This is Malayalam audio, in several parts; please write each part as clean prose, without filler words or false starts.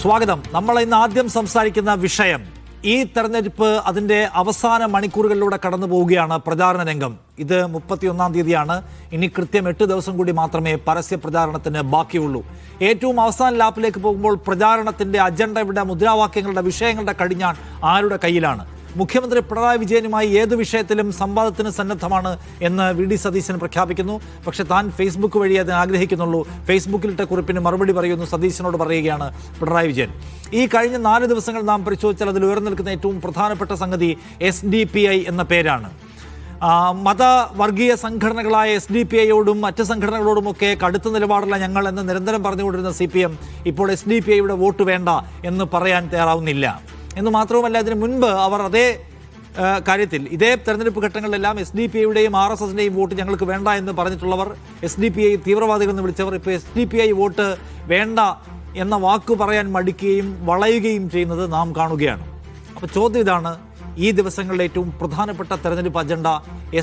സ്വാഗതം. നമ്മൾ ഇന്ന് ആദ്യം സംസാരിക്കുന്ന വിഷയം ഈ തെരഞ്ഞെടുപ്പ് അതിൻ്റെ അവസാന മണിക്കൂറുകളിലൂടെ കടന്നു പോവുകയാണ്. പ്രചാരണ രംഗം ഇത് 31-ാം തീയതിയാണ്. ഇനി കൃത്യം 8 ദിവസം കൂടി മാത്രമേ പരസ്യ പ്രചാരണത്തിന് ബാക്കിയുള്ളൂ. ഏറ്റവും അവസാന ലാപ്പിലേക്ക് പോകുമ്പോൾ പ്രചാരണത്തിന്റെ അജണ്ടയുടെ മുദ്രാവാക്യങ്ങളുടെ വിഷയങ്ങളുടെ കടിഞ്ഞാൺ ആരുടെ കയ്യിലാണ്? മുഖ്യമന്ത്രി പിണറായി വിജയനുമായി ഏത് വിഷയത്തിലും സംവാദത്തിന് സന്നദ്ധമാണ് എന്ന് വി.ഡി. സതീശൻ പ്രഖ്യാപിക്കുന്നു. പക്ഷെ താൻ ഫേസ്ബുക്ക് വഴി അതിന് ആഗ്രഹിക്കുന്നുള്ളൂ. ഫേസ്ബുക്കിലിട്ട കുറിപ്പിന് മറുപടി പറയുന്നു. സതീശനോട് പറയുകയാണ് പിണറായി വിജയൻ. ഈ കഴിഞ്ഞ 4 ദിവസങ്ങൾ നാം പരിശോധിച്ചാൽ അതിൽ ഉയർന്നു നിൽക്കുന്ന ഏറ്റവും പ്രധാനപ്പെട്ട സംഗതി SDPI എന്ന പേരാണ്. മതവർഗീയ സംഘടനകളായ SDPIയോടും മറ്റ് സംഘടനകളോടുമൊക്കെ കടുത്ത നിലപാടുള്ള ഞങ്ങൾ എന്ന് നിരന്തരം പറഞ്ഞുകൊണ്ടിരുന്ന CPM ഇപ്പോൾ SDPIയുടെ വോട്ട് വേണ്ട എന്ന് പറയാൻ തയ്യാറാവുന്നില്ല. എന്ന് മാത്രവുമല്ല, ഇതിനു മുൻപ് അവർ അതേ കാര്യത്തിൽ ഇതേ തെരഞ്ഞെടുപ്പ് ഘട്ടങ്ങളിലെല്ലാം SDPIയുടെയും RSSന്റെയും വോട്ട് ഞങ്ങൾക്ക് വേണ്ട എന്ന് പറഞ്ഞിട്ടുള്ളവർ, SDPI തീവ്രവാദികളെന്ന് വിളിച്ചവർ ഇപ്പോൾ SDPI വോട്ട് വേണ്ട എന്ന വാക്ക് പറയാൻ മടിക്കുകയും വളയുകയും ചെയ്യുന്നത് നാം കാണുകയാണ്. അപ്പോൾ ചോദ്യം ഇതാണ്, ഈ ദിവസങ്ങളിലെ ഏറ്റവും പ്രധാനപ്പെട്ട തെരഞ്ഞെടുപ്പ് അജണ്ട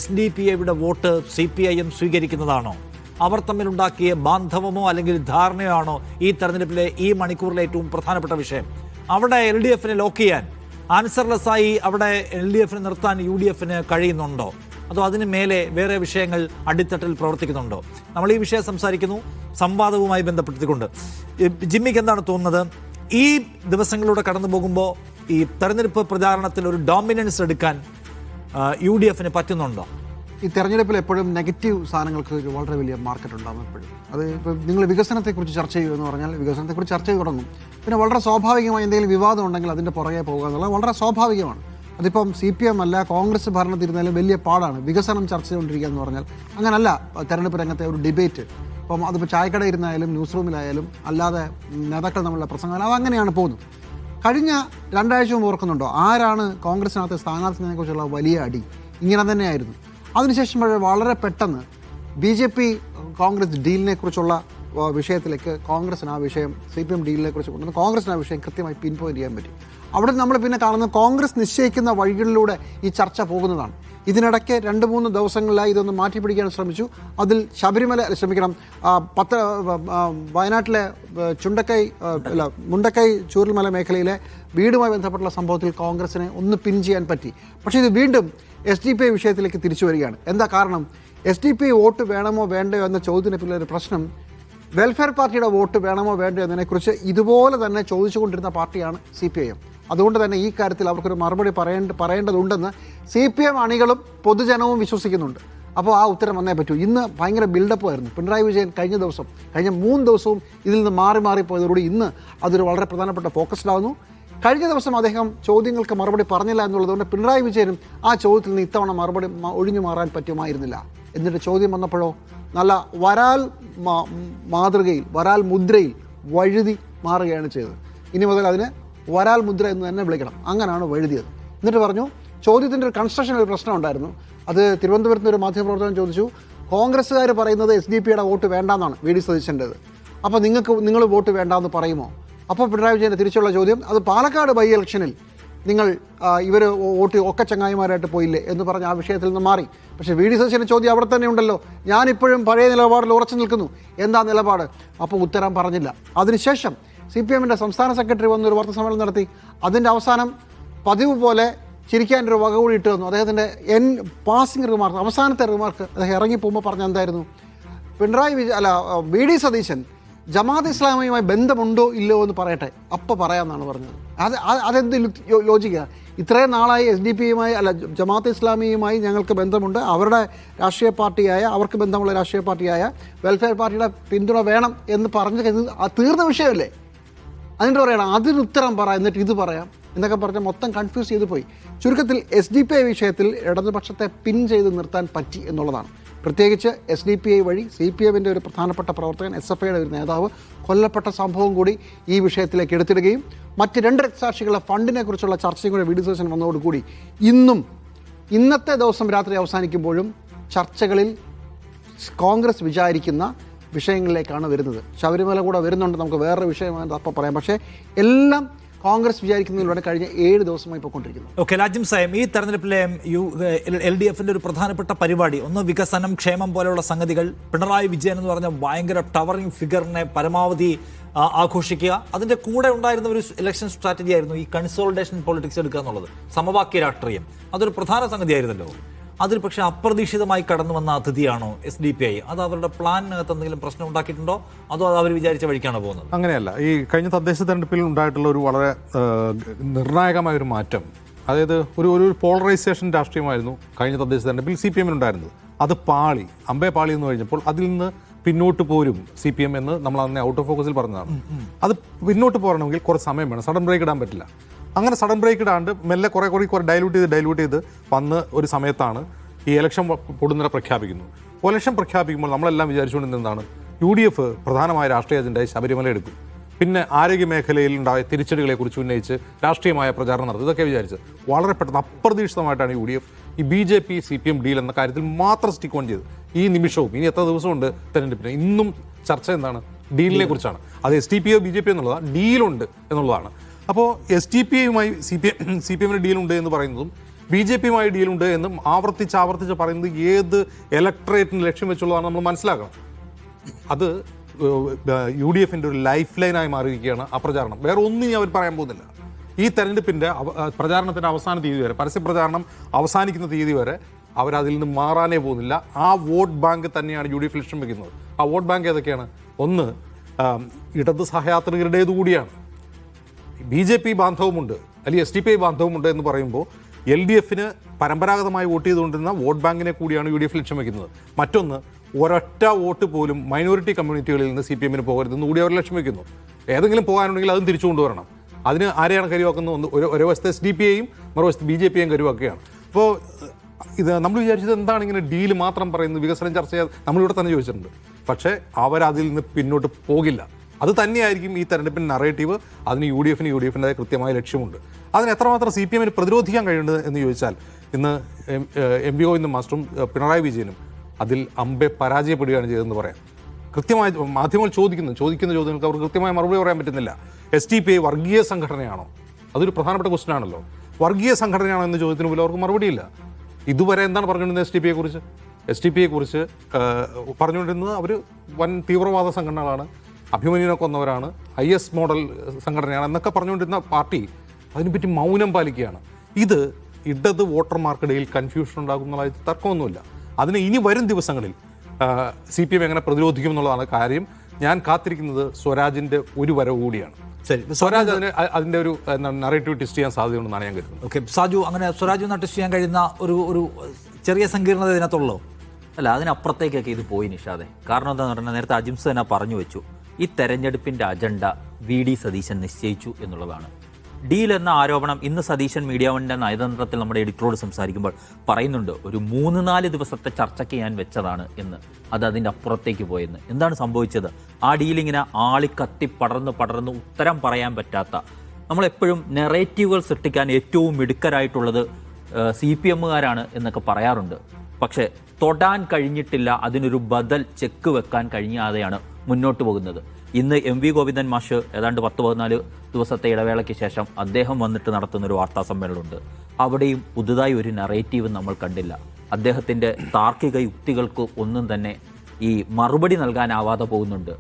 SDPIയുടെ വോട്ട് CPIM സ്വീകരിക്കുന്നതാണോ? അവർ തമ്മിലുണ്ടാക്കിയ ബാന്ധവമോ അല്ലെങ്കിൽ ധാരണയോ ആണോ ഈ തെരഞ്ഞെടുപ്പിലെ ഈ മണിക്കൂറിലെ ഏറ്റവും പ്രധാനപ്പെട്ട വിഷയം? അവിടെ LDFനെ ലോക്ക് ചെയ്യാൻ, ആൻസർലെസ്സായി അവിടെ LDFനെ നിർത്താൻ UDFന് കഴിയുന്നുണ്ടോ? അതോ അതിന് മേലെ വേറെ വിഷയങ്ങൾ അടിത്തട്ടിൽ പ്രവർത്തിക്കുന്നുണ്ടോ? നമ്മൾ ഈ വിഷയം സംസാരിക്കുന്നു സംവാദവുമായി ബന്ധപ്പെടുത്തിക്കൊണ്ട്. ജിമ്മിക്ക് എന്താണ് തോന്നുന്നത്? ഈ ദിവസങ്ങളിലൂടെ കടന്നു പോകുമ്പോൾ ഈ തെരഞ്ഞെടുപ്പ് പ്രചാരണത്തിൽ ഒരു ഡോമിനൻസ് എടുക്കാൻ UDFന് പറ്റുന്നുണ്ടോ? ഈ തെരഞ്ഞെടുപ്പിൽ എപ്പോഴും നെഗറ്റീവ് സാധനങ്ങൾക്ക് ഒരു വളരെ വലിയ മാർക്കറ്റ് ഉണ്ടാകും എപ്പോഴും. അത് ഇപ്പോൾ നിങ്ങൾ വികസനത്തെക്കുറിച്ച് ചർച്ച ചെയ്യുമെന്ന് പറഞ്ഞാൽ വികസനത്തെക്കുറിച്ച് ചർച്ച ചെയ്ത് തുടങ്ങും. പിന്നെ വളരെ സ്വാഭാവികമായി എന്തെങ്കിലും വിവാദം ഉണ്ടെങ്കിൽ അതിൻ്റെ പുറകെ പോകുക എന്നുള്ളത് വളരെ സ്വാഭാവികമാണ്. അതിപ്പം CPM അല്ല കോൺഗ്രസ് ഭരണത്തിരുന്നാലും വലിയ പാടാണ് വികസനം ചർച്ച ചെയ്തുകൊണ്ടിരിക്കുക എന്ന് പറഞ്ഞാൽ. അങ്ങനല്ല തെരഞ്ഞെടുപ്പ് രംഗത്തെ ഒരു ഡിബേറ്റ്. ഇപ്പം അതിപ്പോൾ ചായക്കട ഇരുന്നായാലും ന്യൂസ് റൂമിലായാലും അല്ലാതെ നേതാക്കൾ തമ്മിലുള്ള പ്രസംഗം അതങ്ങനെയാണ് പോകുന്നത്. കഴിഞ്ഞ 2 ആഴ്ച മുമ്പ് ഓർക്കുന്നുണ്ടോ ആരാണ് കോൺഗ്രസിനകത്തെ സ്ഥാനാർത്ഥിനെക്കുറിച്ചുള്ള വലിയ അടി? ഇങ്ങനെ തന്നെയായിരുന്നു. അതിനുശേഷം വളരെ പെട്ടെന്ന് BJP കോൺഗ്രസ് ഡീലിനെ കുറിച്ചുള്ള വിഷയത്തിലേക്ക് കോൺഗ്രസിന് ആ വിഷയം CPM ഡീലിനെ കുറിച്ച് കൊണ്ടുവന്ന് കോൺഗ്രസിന് ആ വിഷയം കൃത്യമായി പിൻ പോയിന്റ് ചെയ്യാൻ പറ്റി. അവിടെ നമ്മൾ പിന്നെ കാണുന്നത് കോൺഗ്രസ് നിശ്ചയിക്കുന്ന വഴികളിലൂടെ ഈ ചർച്ച പോകുന്നതാണ്. ഇതിനിടയ്ക്ക് 2-3 ദിവസങ്ങളിലായി ഇതൊന്ന് മാറ്റിപ്പിടിക്കാൻ ശ്രമിച്ചു. അതിൽ വയനാട്ടിലെ മുണ്ടക്കൈ ചൂരൽമല മേഖലയിലെ വീടുമായി ബന്ധപ്പെട്ടുള്ള സംഭവത്തിൽ കോൺഗ്രസിനെ ഒന്ന് പിൻ ചെയ്യാൻ പറ്റി. പക്ഷേ ഇത് വീണ്ടും SDPI വിഷയത്തിലേക്ക് തിരിച്ചു വരികയാണ്. എന്താ കാരണം? SDPI വോട്ട് വേണമോ വേണ്ടയോ എന്ന ചോദ്യത്തിന് പിന്നിലൊരു പ്രശ്നം വെൽഫെയർ പാർട്ടിയുടെ വോട്ട് വേണമോ വേണ്ടയോ എന്നതിനെക്കുറിച്ച് ഇതുപോലെ തന്നെ ചോദിച്ചുകൊണ്ടിരുന്ന പാർട്ടിയാണ് CPIM. അതുകൊണ്ട് തന്നെ ഈ കാര്യത്തിൽ അവർക്കൊരു മറുപടി പറയേണ്ടതുണ്ടെന്ന് CPM അണികളും പൊതുജനവും വിശ്വസിക്കുന്നുണ്ട്. അപ്പോൾ ആ ഉത്തരം വന്നേ പറ്റൂ. ഇന്ന് ഭയങ്കര ബിൽഡപ്പ് ആയിരുന്നു. പിണറായി വിജയൻ കഴിഞ്ഞ 3 ദിവസവും ഇതിൽ നിന്ന് മാറിപ്പോയതോടുകൂടി ഇന്ന് അതൊരു വളരെ പ്രധാനപ്പെട്ട ഫോക്കസ്ഡാകുന്നു. കഴിഞ്ഞ ദിവസം അദ്ദേഹം ചോദ്യങ്ങൾക്ക് മറുപടി പറഞ്ഞില്ല എന്നുള്ളതുകൊണ്ട് പിണറായി വിജയനും ആ ചോദ്യത്തിൽ നിന്ന് ഇത്തവണ മറുപടി ഒഴിഞ്ഞു മാറാൻ പറ്റുമായിരുന്നില്ല. എന്നിട്ട് ചോദ്യം വന്നപ്പോഴോ നല്ല വരാൽ മാതൃകയിൽ വരാൽ മുദ്രയിൽ വഴുതി മാറുകയാണ് ചെയ്തത്. ഇനി മുതൽ അതിന് വരാൽ മുദ്ര എന്ന് തന്നെ വിളിക്കണം. അങ്ങനെയാണ് വഴുതിയത്. എന്നിട്ട് പറഞ്ഞു ചോദ്യത്തിൻ്റെ ഒരു കൺസ്ട്രക്ഷൻ ഒരു പ്രശ്നം ഉണ്ടായിരുന്നു. അത് തിരുവനന്തപുരത്ത് ഒരു മാധ്യമപ്രവർത്തകൻ ചോദിച്ചു, കോൺഗ്രസ്സുകാർ പറയുന്നത് SDPIയുടെ വോട്ട് വേണ്ടാന്നാണ് V.D. സതീശൻ്റേത്. അപ്പോൾ നിങ്ങൾ വോട്ട് വേണ്ടാന്ന് പറയുമോ? അപ്പോൾ പിണറായി വിജയൻ്റെ തിരിച്ചുള്ള ചോദ്യം, അത് പാലക്കാട് ബൈ ഇലക്ഷനിൽ നിങ്ങൾ ഇവർ വോട്ട് ഒക്കെ ചങ്ങായിമാരായിട്ട് പോയില്ലേ എന്ന് പറഞ്ഞ് ആ വിഷയത്തിൽ നിന്ന് മാറി. പക്ഷേ V.D. സതീശൻ്റെ ചോദ്യം അവിടെ തന്നെ ഉണ്ടല്ലോ, ഞാനിപ്പോഴും പഴയ നിലപാടിൽ ഉറച്ചു നിൽക്കുന്നു. എന്താ നിലപാട്? അപ്പോൾ ഉത്തരം പറഞ്ഞില്ല. അതിനുശേഷം CPMൻ്റെ സംസ്ഥാന സെക്രട്ടറി വന്നൊരു വാർത്താസമ്മേളനം നടത്തി. അതിൻ്റെ അവസാനം പതിവ് പോലെ ചിരിക്കാനൊരു വക കൂടി ഇട്ട് തന്നു. അദ്ദേഹത്തിൻ്റെ പാസിംഗ് റിമാർക്ക്, അവസാനത്തെ റിമാർക്ക് അദ്ദേഹം ഇറങ്ങി പോകുമ്പോൾ പറഞ്ഞ എന്തായിരുന്നു? V.D. സതീശൻ ജമാഅത്ത് ഇസ്ലാമിയുമായി ബന്ധമുണ്ടോ ഇല്ലയോ എന്ന് പറയട്ടെ, അപ്പോൾ പറയാമെന്നാണ് പറഞ്ഞത്. അതെന്ത് ലോജിക്കാണ്? ഇത്രയും നാളായി SDPയുമായി ജമാഅത്ത് ഇസ്ലാമിയുമായി ഞങ്ങൾക്ക് ബന്ധമുണ്ട്, അവരുടെ രാഷ്ട്രീയ പാർട്ടിയായ അവർക്ക് ബന്ധമുള്ള രാഷ്ട്രീയ പാർട്ടിയായ വെൽഫെയർ പാർട്ടിയുടെ പിന്തുണ വേണം എന്ന് പറഞ്ഞ് തീർന്ന വിഷയമല്ലേ? അതിൻ്റെ പറയണം അതിനുത്തരം പറ, എന്നിട്ട് ഇത് പറയാം എന്നൊക്കെ പറഞ്ഞാൽ മൊത്തം കൺഫ്യൂസ് ചെയ്ത് പോയി. ചുരുക്കത്തിൽ SDPI വിഷയത്തിൽ ഇടതുപക്ഷത്തെ പിൻ ചെയ്ത് നിർത്താൻ പറ്റി എന്നുള്ളതാണ്. പ്രത്യേകിച്ച് SDPI വഴി CPMൻ്റെ ഒരു പ്രധാനപ്പെട്ട പ്രവർത്തകൻ, SFIയുടെ ഒരു നേതാവ് കൊല്ലപ്പെട്ട സംഭവം കൂടി ഈ വിഷയത്തിലേക്ക് എടുത്തിടുകയും മറ്റ് 2 രക്തസാക്ഷികളുടെ ഫണ്ടിനെ കുറിച്ചുള്ള ചർച്ചയും കൂടി V.D. സതീശൻ വന്നതോടുകൂടി ഇന്നത്തെ ദിവസം രാത്രി അവസാനിക്കുമ്പോഴും ചർച്ചകളിൽ കോൺഗ്രസ് വിചാരിക്കുന്ന വിഷയങ്ങളിലേക്കാണ് വരുന്നത്. ശബരിമല കൂടെ വരുന്നുണ്ട്, നമുക്ക് വേറൊരു വിഷയമാണ് അപ്പോൾ പറയാം. പക്ഷേ എല്ലാം കോൺഗ്രസ് വിചാരിക്കുന്നതിലൂടെ കഴിഞ്ഞ 7 ദിവസമായി പോയിക്കൊണ്ടിരിക്കുന്നത്. ഓക്കെ, രാജ്യം സായം, ഈ തെരഞ്ഞെടുപ്പിലെ LDFന്റെ ഒരു പ്രധാനപ്പെട്ട പരിപാടി ഒന്ന് വികസനം, ക്ഷേമം പോലെയുള്ള സംഗതികൾ. പിണറായി വിജയൻ എന്ന് പറഞ്ഞ ഭയങ്കര ടവറിംഗ് ഫിഗറിനെ പരമാവധി ആഘോഷിക്കുക. അതിന്റെ കൂടെ ഉണ്ടായിരുന്ന ഒരു ഇലക്ഷൻ സ്ട്രാറ്റജി ആയിരുന്നു ഈ കൺസോളിഡേഷൻ പൊളിറ്റിക്സ് എടുക്കുക എന്നുള്ളത്, സമവാക്യ രാഷ്ട്രീയം. അതൊരു പ്രധാന സംഗതിയായിരുന്നല്ലോ. അതിൽ പക്ഷേ അപ്രതീക്ഷിതമായി കടന്നു വന്ന അതിഥിയാണോ SDPI? അത് അവരുടെ പ്ലാനിനകത്ത് എന്തെങ്കിലും പ്രശ്നം ഉണ്ടാക്കിയിട്ടുണ്ടോ, അതോ അത് അവർ വിചാരിച്ച വഴിക്കാണോ പോകുന്നത്? അങ്ങനെയല്ല. ഈ കഴിഞ്ഞ തദ്ദേശ തെരഞ്ഞെടുപ്പിൽ ഉണ്ടായിട്ടുള്ള ഒരു വളരെ നിർണായകമായ ഒരു മാറ്റം, അതായത് ഒരു പോളറൈസേഷൻ രാഷ്ട്രീയമായിരുന്നു കഴിഞ്ഞ തദ്ദേശ തെരഞ്ഞെടുപ്പിൽ CPM ഉണ്ടായിരുന്നത്. അത് പാളി, പാളി എന്ന് കഴിഞ്ഞപ്പോൾ അതിൽ നിന്ന് പിന്നോട്ട് പോരും CPM എന്ന് നമ്മൾ അന്ന് ഔട്ട് ഓഫ് ഫോക്കസിൽ പറഞ്ഞതാണ്. അത് പിന്നോട്ട് പോകണമെങ്കിൽ കുറച്ച് സമയം വേണം, സഡൻ ബ്രേക്ക് ഇടാൻ പറ്റില്ല. അങ്ങനെ സഡൻ ബ്രേക്ക് ഇടാണ്ട് മെല്ലെ കുറെ ഡൈലൂട്ട് ചെയ്ത് വന്ന് ഒരു സമയത്താണ് ഈ ഇലക്ഷൻ പൊടുന്നനെ പ്രഖ്യാപിക്കുന്നു. ഇലക്ഷൻ പ്രഖ്യാപിക്കുമ്പോൾ നമ്മളെല്ലാം വിചാരിച്ചുകൊണ്ടിരുന്നതാണ് UDF പ്രധാനമായ രാഷ്ട്രീയ അജണ്ടയായി ശബരിമല എടുക്കും, പിന്നെ ആരോഗ്യ മേഖലയിൽ ഉണ്ടായ തിരിച്ചടികളെക്കുറിച്ച് ഉന്നയിച്ച് രാഷ്ട്രീയമായ പ്രചാരണം നടത്തും. ഇതൊക്കെ വിചാരിച്ച് വളരെ പെട്ടെന്ന് അപ്രതീക്ഷിതമായിട്ടാണ് UDF ഈ BJP CPM ഡീൽ എന്ന കാര്യത്തിൽ മാത്രം സ്റ്റിക്ക് ഓൺ ചെയ്ത് ഈ നിമിഷവും ഇനി എത്ര ദിവസമുണ്ട് തെരഞ്ഞെടുപ്പിന്, ഇന്നും ചർച്ച എന്താണ്? ഡീലിനെ കുറിച്ചാണ്. അത് SDPയോ BJP എന്നുള്ളതാണ്, ഡീലുണ്ട് എന്നുള്ളതാണ്. അപ്പോൾ SDPയുമായി CPM ഡീലുണ്ട് എന്ന് പറയുന്നതും BJPയുമായി ഡീലുണ്ട് എന്നും ആവർത്തിച്ച് പറയുന്നത് ഏത് ഇലക്ട്രേറ്റിന് ലക്ഷ്യം വെച്ചുള്ളതാണ് നമ്മൾ മനസ്സിലാക്കണം. അത് UDFന്റെ ഒരു ലൈഫ് ലൈനായി മാറിയിരിക്കുകയാണ് ആ പ്രചാരണം. വേറെ ഒന്നും അവർ പറയാൻ പോകുന്നില്ല. ഈ തെരഞ്ഞെടുപ്പിൻ്റെ പ്രചാരണത്തിൻ്റെ അവസാന തീയതി വരെ, പരസ്യപ്രചാരണം അവസാനിക്കുന്ന തീയതി വരെ അവരതിൽ നിന്ന് മാറാനേ പോകുന്നില്ല. ആ വോട്ട് ബാങ്ക് തന്നെയാണ് UDF ലക്ഷ്യം വയ്ക്കുന്നത്. ആ വോട്ട് ബാങ്ക് ഏതൊക്കെയാണ്? ഒന്ന്, ഇടത് സഹയാത്രികരുടേതു കൂടിയാണ്. BJP ബാന്ധവുമുണ്ട്, അല്ലെങ്കിൽ SDPI ബാന്ധവുമുണ്ട് എന്ന് പറയുമ്പോൾ LDFന് പരമ്പരാഗതമായി വോട്ട് ചെയ്തുകൊണ്ടിരുന്ന വോട്ട് ബാങ്കിനെ കൂടിയാണ് UDF ലക്ഷ്യം വയ്ക്കുന്നത്. മറ്റൊന്ന്, ഒരൊറ്റ വോട്ട് പോലും മൈനോറിറ്റി കമ്മ്യൂണിറ്റികളിൽ നിന്ന് CPMന് പോകരുതെന്ന് കൂടി അവർ ലക്ഷ്യം വയ്ക്കുന്നു. ഏതെങ്കിലും പോകാനുണ്ടെങ്കിൽ അതും തിരിച്ചു കൊണ്ടുവരണം. അതിന് ആരെയാണ് കരുവാക്കുന്നത്? ഒരു വശത്തെ SDPIയും മറുവശത്ത് BJPയും കരുവാക്കുകയാണ്. അപ്പോൾ ഇത് നമ്മൾ വിചാരിച്ചത് എന്താണ് ഇങ്ങനെ ഡീല് മാത്രം പറയുന്നത്, വികസനം ചർച്ച ചെയ്യാതെ നമ്മളിവിടെ തന്നെ ചോദിച്ചിട്ടുണ്ട്. പക്ഷേ അവരതിൽ നിന്ന് പിന്നോട്ട് പോകില്ല. അത് തന്നെയായിരിക്കും ഈ തെരഞ്ഞെടുപ്പിൻ്റെ നറേറ്റീവ്. അതിന് UDFൻ്റെ കൃത്യമായ ലക്ഷ്യമുണ്ട്. അതിന് എത്രമാത്രം CPMന് പ്രതിരോധിക്കാൻ കഴിയുന്നത് എന്ന് ചോദിച്ചാൽ, ഇന്ന് MV ഗോവിന്ദൻ മാസ്റ്ററും പിണറായി വിജയനും അതിൽ പരാജയപ്പെടുകയാണ് ചെയ്തതെന്ന് പറയാം. കൃത്യമായി മാധ്യമങ്ങൾ ചോദിക്കുന്ന ചോദ്യങ്ങൾക്ക് അവർക്ക് കൃത്യമായ മറുപടി പറയാൻ പറ്റുന്നില്ല. SDPI വർഗീയ സംഘടനയാണോ? അതൊരു പ്രധാനപ്പെട്ട ക്വസ്റ്റ്യൻ ആണല്ലോ. വർഗീയ സംഘടനയാണോ എന്ന ചോദ്യത്തിന് പോലും അവർക്ക് മറുപടിയില്ല. ഇതുവരെ എന്താണ് പറഞ്ഞുകൊണ്ടിരുന്നത് SDPIയെ കുറിച്ച് പറഞ്ഞുകൊണ്ടിരുന്നത് അവർ വൻ തീവ്രവാദ സംഘടനകളാണ്, അഭിമന്യുവിനെ കൊന്നവരാണ്, IS മോഡൽ സംഘടനയാണ് എന്നൊക്കെ പറഞ്ഞുകൊണ്ടിരുന്ന പാർട്ടി അതിനെപ്പറ്റി മൗനം പാലിക്കുകയാണ്. ഇത് ഇടത് വോട്ടർമാർക്കിടയിൽ കൺഫ്യൂഷൻ ഉണ്ടാകുന്നതായി തർക്കമൊന്നുമില്ല. അതിന് ഇനി വരും ദിവസങ്ങളിൽ CPM എങ്ങനെ പ്രതിരോധിക്കും എന്നുള്ളതാണ് കാര്യം. ഞാൻ കാത്തിരിക്കുന്നത് സ്വരാജിൻ്റെ ഒരു വരവ് കൂടിയാണ്. ശരി, സ്വരാജ് അതിൻ്റെ ഒരു നറേറ്റീവ് ടെസ്റ്റ് ചെയ്യാൻ സാധ്യതയുണ്ടെന്നാണ് ഞാൻ കരുതുന്നത്. ഓക്കെ, സാജു, അങ്ങനെ സ്വരാജ് ടെസ്റ്റ് ചെയ്യാൻ കഴിയുന്ന ഒരു ചെറിയ സങ്കീർണത ഇതിനകത്തുള്ളൂ? അല്ല, അതിനപ്പുറത്തേക്കൊക്കെ ഇത് പോയി നിഷാദെ. കാരണം എന്താണെന്ന് പറഞ്ഞാൽ നേരത്തെ അജിംസ് തന്നെ പറഞ്ഞു വെച്ചു, ഈ തെരഞ്ഞെടുപ്പിൻ്റെ അജണ്ട VD സതീശൻ നിശ്ചയിച്ചു എന്നുള്ളതാണ്. ഡീൽ എന്ന ആരോപണം ഇന്ന് സതീശൻ മീഡിയ വണ്ണിൻ്റെ നയതന്ത്രത്തിൽ നമ്മുടെ എഡിറ്ററോട് സംസാരിക്കുമ്പോൾ പറയുന്നുണ്ട്, ഒരു 3-4 ദിവസത്തെ ചർച്ചയ്ക്ക് ഞാൻ വെച്ചതാണ് എന്ന്. അത് അതിൻ്റെ അപ്പുറത്തേക്ക് പോയെന്ന്. എന്താണ് സംഭവിച്ചത്? ആ ഡീലിങ്ങനെ ആളിക്കത്തി പടർന്ന് ഉത്തരം പറയാൻ പറ്റാത്ത, നമ്മളെപ്പോഴും നെറേറ്റീവുകൾ സൃഷ്ടിക്കാൻ ഏറ്റവും മിടുക്കരായിട്ടുള്ളത് CPMകാരാണ് എന്നൊക്കെ പറയാറുണ്ട്. പക്ഷേ തൊടാൻ കഴിഞ്ഞിട്ടില്ല, അതിനൊരു ബദൽ ചെക്ക് വെക്കാൻ കഴിഞ്ഞാതെയാണ് മുന്നോട്ട് പോകുന്നത്. ഇന്ന് MV ഗോവിന്ദൻ മാഷ് ഏതാണ്ട് 10-14 ദിവസത്തെ ഇടവേളയ്ക്ക് ശേഷം അദ്ദേഹം വന്നിട്ട് നടത്തുന്നൊരു വാർത്താ സമ്മേളനമുണ്ട്. അവിടെയും പുതുതായി ഒരു നറേറ്റീവ് നമ്മൾ കണ്ടില്ല. അദ്ദേഹത്തിൻ്റെ താർക്കിക യുക്തികൾക്ക് ഒന്നും തന്നെ ഈ മറുപടി നൽകാനാവാതെ പോകുന്നുണ്ട്.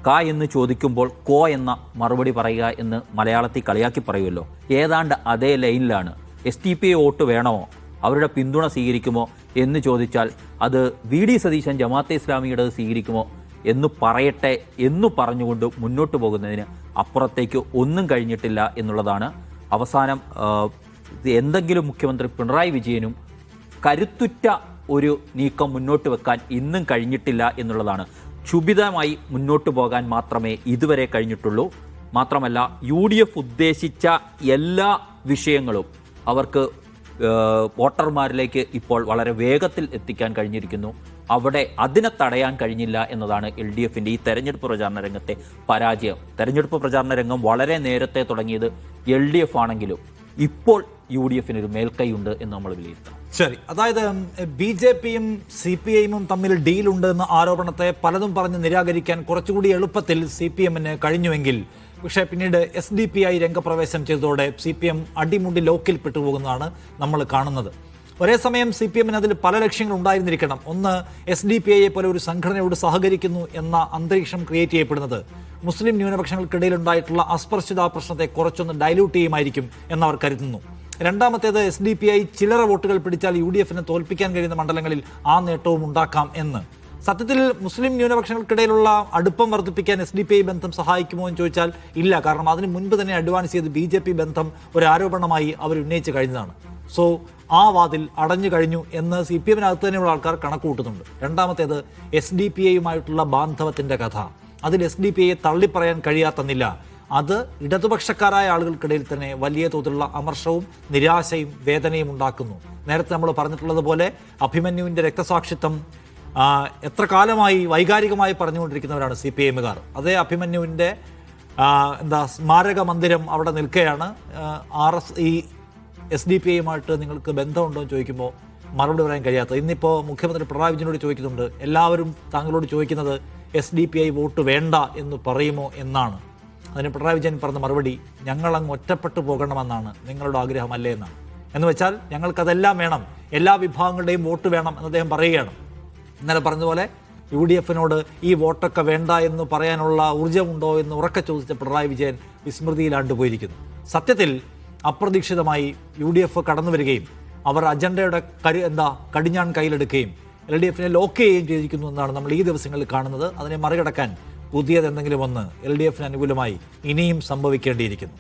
ക എന്ന് ചോദിക്കുമ്പോൾ കോ എന്ന മറുപടി പറയുക എന്ന് മലയാളത്തിൽ കളിയാക്കി പറയുമല്ലോ, ഏതാണ്ട് അതേ ലൈനിലാണ്. SDPI വോട്ട് വേണമോ, അവരുടെ പിന്തുണ സ്വീകരിക്കുമോ എന്ന് ചോദിച്ചാൽ അത് VD സതീശൻ ജമാഅത്തെ ഇസ്ലാമിയുടെ സ്വീകരിക്കുമോ എന്ന് പറയട്ടെ എന്ന് പറഞ്ഞുകൊണ്ട് മുന്നോട്ട് പോകുന്നതിന് അപ്പുറത്തേക്ക് ഒന്നും കഴിഞ്ഞിട്ടില്ല എന്നുള്ളതാണ്. അവസാനം എന്തെങ്കിലും മുഖ്യമന്ത്രി പിണറായി വിജയനും കരുത്തുറ്റ ഒരു നീക്കം മുന്നോട്ട് വെക്കാൻ ഇന്നും കഴിഞ്ഞിട്ടില്ല എന്നുള്ളതാണ്. ക്ഷുഭിതമായി മുന്നോട്ട് പോകാൻ മാത്രമേ ഇതുവരെ കഴിഞ്ഞിട്ടുള്ളൂ. മാത്രമല്ല UDF ഉദ്ദേശിച്ച എല്ലാ വിഷയങ്ങളും അവർക്ക് വോട്ടർമാരിലേക്ക് ഇപ്പോൾ വളരെ വേഗത്തിൽ എത്തിക്കാൻ കഴിഞ്ഞിരിക്കുന്നു. അവിടെ അതിനെ തടയാൻ കഴിഞ്ഞില്ല എന്നതാണ് LDFൻ്റെ ഈ തെരഞ്ഞെടുപ്പ് പ്രചാരണ രംഗത്തെ പരാജയം. തെരഞ്ഞെടുപ്പ് പ്രചാരണ രംഗം വളരെ നേരത്തെ തുടങ്ങിയത് LDF ആണെങ്കിലും ഇപ്പോൾ UDFനൊരു മേൽക്കൈയുണ്ട് എന്ന് നമ്മൾ വിലയിരുത്തണം. ശരി, അതായത് BJPയും CPIയും തമ്മിൽ ഡീലുണ്ട് എന്ന ആരോപണത്തെ പലതും പറഞ്ഞ് നിരാകരിക്കാൻ കുറച്ചുകൂടി എളുപ്പത്തിൽ CPMന് കഴിഞ്ഞുവെങ്കിൽ പക്ഷേ പിന്നീട് SDPI രംഗപ്രവേശം ചെയ്തതോടെ CPM അടിമുടി ലോക്കിൽ പെട്ടുപോകുന്നതാണ് നമ്മൾ കാണുന്നത്. ഒരേ സമയം CPMന് അതിൽ പല ലക്ഷ്യങ്ങൾ ഉണ്ടായിരുന്നിരിക്കണം. ഒന്ന്, SDPIയെ പോലെ ഒരു സംഘടനയോട് സഹകരിക്കുന്നു എന്ന അന്തരീക്ഷം ക്രിയേറ്റ് ചെയ്യപ്പെടുന്നത് മുസ്ലിം ന്യൂനപക്ഷങ്ങൾക്കിടയിൽ ഉണ്ടായിട്ടുള്ള അസ്പർശ്യതാ പ്രശ്നത്തെ കുറച്ചൊന്ന് ഡൈല്യൂട്ട് ചെയ്യുമായിരിക്കും എന്നവർ കരുതുന്നു. രണ്ടാമത്തേത്, SDPI ചില്ലറ വോട്ടുകൾ പിടിച്ചാൽ UDFന് തോൽപ്പിക്കാൻ കഴിയുന്ന മണ്ഡലങ്ങളിൽ ആ നേട്ടവും ഉണ്ടാക്കാം എന്ന്. സത്യത്തിൽ മുസ്ലിം ന്യൂനപക്ഷങ്ങൾക്കിടയിലുള്ള അടുപ്പം വർദ്ധിപ്പിക്കാൻ SDPI ബന്ധം സഹായിക്കുമോ എന്ന് ചോദിച്ചാൽ ഇല്ല. കാരണം അതിന് മുൻപ് തന്നെ അഡ്വാൻസ് ചെയ്ത് BJP ബന്ധം ഒരു ആരോപണമായി അവർ ഉന്നയിച്ച് കഴിഞ്ഞതാണ്. സോ ആ വാതിൽ അടഞ്ഞു കഴിഞ്ഞു എന്ന് CPMനകത്ത് തന്നെയുള്ള ആൾക്കാർ കണക്കുകൂട്ടുന്നുണ്ട്. രണ്ടാമത്തേത്, SDPIയുമായിട്ടുള്ള ബാന്ധവത്തിൻ്റെ കഥ. അതിൽ SDPIയെ തള്ളിപ്പറയാൻ കഴിയാത്തെന്നില്ല. അത് ഇടതുപക്ഷക്കാരായ ആളുകൾക്കിടയിൽ തന്നെ വലിയ തോതിലുള്ള അമർഷവും നിരാശയും വേദനയും ഉണ്ടാക്കുന്നു. നേരത്തെ നമ്മൾ പറഞ്ഞിട്ടുള്ളതുപോലെ അഭിമന്യുവിൻ്റെ രക്തസാക്ഷിത്വം എത്ര കാലമായി വൈകാരികമായി പറഞ്ഞുകൊണ്ടിരിക്കുന്നവരാണ് CPIMകാർ. അതേ അഭിമന്യുവിൻ്റെ സ്മാരക മന്ദിരം അവിടെ നിൽക്കുകയാണ്. ഈ SDPIയുമായിട്ട് നിങ്ങൾക്ക് ബന്ധമുണ്ടോ എന്ന് ചോദിക്കുമ്പോൾ മറുപടി പറയാൻ കഴിയാത്ത. ഇന്നിപ്പോൾ മുഖ്യമന്ത്രി പിണറായി വിജയനോട് ചോദിക്കുന്നുണ്ട്, എല്ലാവരും താങ്കളോട് ചോദിക്കുന്നത് SDPI വോട്ട് വേണ്ട എന്ന് പറയുമോ എന്നാണ്. അതിന് പിണറായി വിജയൻ പറഞ്ഞ മറുപടി, ഞങ്ങളങ്ങ് ഒറ്റപ്പെട്ടു പോകണമെന്നാണ് നിങ്ങളുടെ ആഗ്രഹമല്ലേ എന്നാണ്. എന്ന് വെച്ചാൽ ഞങ്ങൾക്കതെല്ലാം വേണം, എല്ലാ വിഭാഗങ്ങളുടെയും വോട്ട് വേണം എന്ന് അദ്ദേഹം പറയുകയാണ്. ഇന്നലെ പറഞ്ഞതുപോലെ UDFനോട് ഈ വോട്ടൊക്കെ വേണ്ട എന്ന് പറയാനുള്ള ഊർജ്ജമുണ്ടോ എന്ന് ഉറക്കെ ചോദിച്ച പിണറായി വിജയൻ വിസ്മൃതിയിലാണ്ട് പോയിരിക്കുന്നു. സത്യത്തിൽ അപ്രതീക്ഷിതമായി UDF കടന്നു വരികയും അവർ അജണ്ടയുടെ കടിഞ്ഞാൺ കയ്യിലെടുക്കുകയും LDFനെ ലോക്ക് ചെയ്യുകയും ചെയ്തിരിക്കുന്നു എന്നാണ് നമ്മൾ ഈ ദിവസങ്ങളിൽ കാണുന്നത്. അതിനെ മറികടക്കാൻ പുതിയതെന്തെങ്കിലും ഒന്ന് LDFന് അനുകൂലമായി ഇനിയും സംഭവിക്കേണ്ടിയിരിക്കുന്നു.